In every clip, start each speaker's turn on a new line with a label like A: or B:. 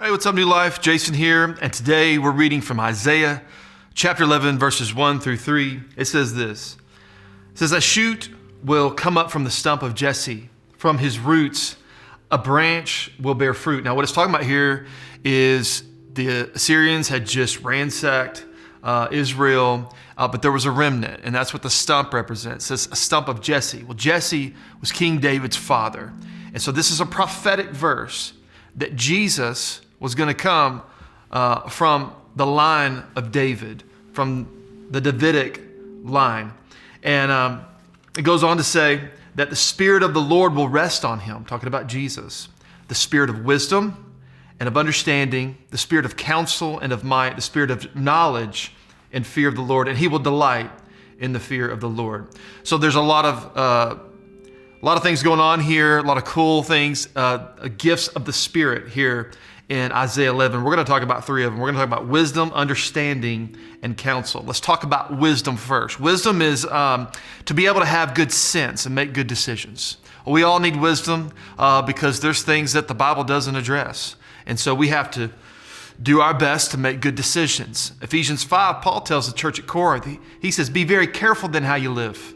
A: Hey, what's up, New Life? Jason here, and today we're reading from Isaiah chapter 11, verses 1 through 3. It says this. It says, "A shoot will come up from the stump of Jesse. From his roots, a branch will bear fruit." Now, what it's talking about here is the Assyrians had just ransacked Israel, but there was a remnant, and that's what the stump represents. It says a stump of Jesse. Well, Jesse was King David's father. And so this is a prophetic verse that Jesus was going to come from the line of David, from the Davidic line. And it goes on to say that the Spirit of the Lord will rest on him, talking about Jesus. The Spirit of wisdom and of understanding, the Spirit of counsel and of might, the Spirit of knowledge and fear of the Lord. And he will delight in the fear of the Lord. So there's a lot of things going on here, a lot of cool things, gifts of the Spirit here in Isaiah 11. We're going to talk about three of them. We're going to talk about wisdom, understanding, and counsel. Let's talk about wisdom first. Wisdom is to be able to have good sense and make good decisions. We all need wisdom because there's things that the Bible doesn't address. And so we have to do our best to make good decisions. Ephesians 5, Paul tells the church at Corinth, he says, "Be very careful then how you live.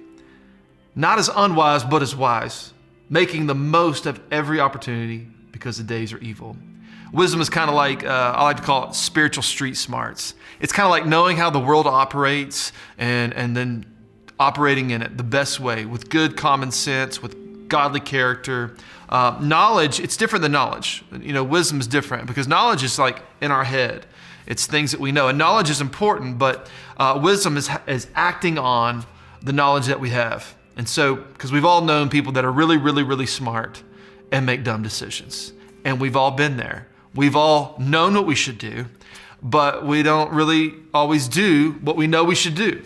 A: Not as unwise, but as wise, making the most of every opportunity because the days are evil." Wisdom is kind of like, I like to call it spiritual street smarts. It's kind of like knowing how the world operates and then operating in it the best way with good common sense, with godly character. Knowledge, it's different than knowledge. Wisdom is different because knowledge is like in our head. It's things that we know. And knowledge is important, but wisdom is acting on the knowledge that we have. And so, because we've all known people that are really, really, really smart and make dumb decisions. And we've all been there. We've all known what we should do, but we don't really always do what we know we should do.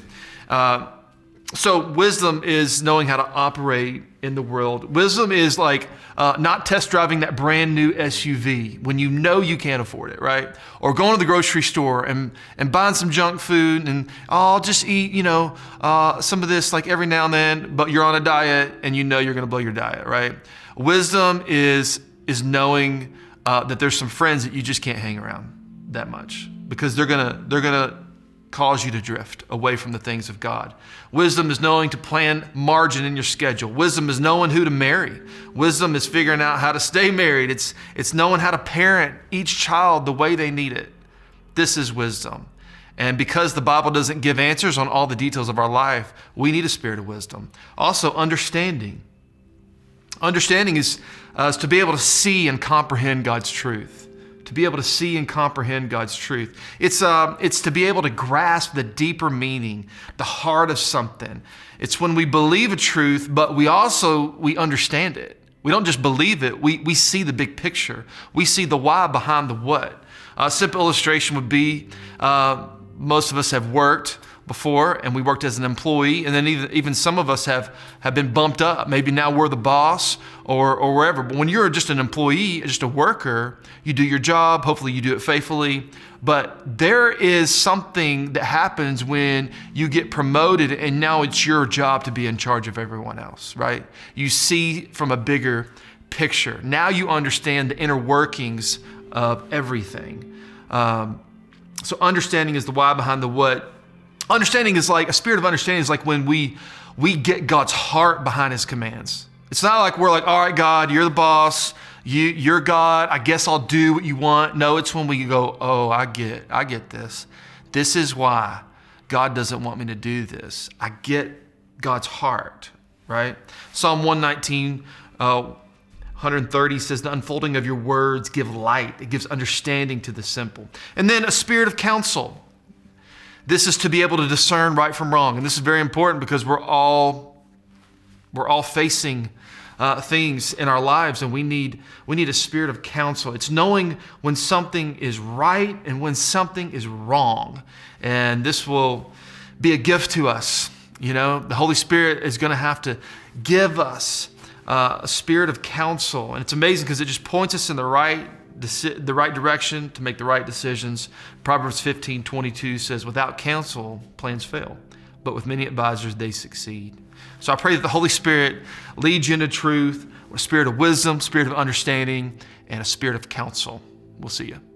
A: So wisdom is knowing how to operate in the world. Wisdom is like not test driving that brand new SUV when you know you can't afford it, right? Or going to the grocery store and buying some junk food and I'll just eat, some of this like every now and then, but you're on a diet and you know you're going to blow your diet, right? Wisdom is knowing that there's some friends that you just can't hang around that much because they're gonna cause you to drift away from the things of God. Wisdom is knowing to plan margin in your schedule. Wisdom is knowing who to marry. Wisdom is figuring out how to stay married. It's knowing how to parent each child the way they need it. This is wisdom. And because the Bible doesn't give answers on all the details of our life, we need a spirit of wisdom. Also, understanding. Understanding is to be able to see and comprehend God's truth. To be able to see and comprehend God's truth. It's to be able to grasp the deeper meaning, the heart of something. It's when we believe a truth, but we understand it. We don't just believe it, we see the big picture. We see the why behind the what. A simple illustration would be, most of us have worked before, and we worked as an employee, and then even some of us have been bumped up. Maybe now we're the boss or wherever. But when you're just an employee, just a worker, you do your job. Hopefully you do it faithfully. But there is something that happens when you get promoted, and now it's your job to be in charge of everyone else, right? You see from a bigger picture. Now you understand the inner workings of everything. So understanding is the why behind the what. Understanding is like, a spirit of understanding is like when we get God's heart behind his commands. It's not like we're like, all right, God, you're the boss. You're God. I guess I'll do what you want. No, it's when we go, oh, I get this. This is why God doesn't want me to do this. I get God's heart, right? Psalm 119, 130 says, "The unfolding of your words give light." It gives understanding to the simple. And then a spirit of counsel. This is to be able to discern right from wrong. And this is very important because we're all facing things in our lives, and we need a spirit of counsel. It's knowing when something is right and when something is wrong. And this will be a gift to us. The Holy Spirit is going to have to give us a spirit of counsel. And it's amazing because it just points us in the right direction to make the right decisions. Proverbs 15:22 says, "Without counsel, plans fail, but with many advisors, they succeed." So I pray that the Holy Spirit leads you into truth, a spirit of wisdom, spirit of understanding, and a spirit of counsel. We'll see you.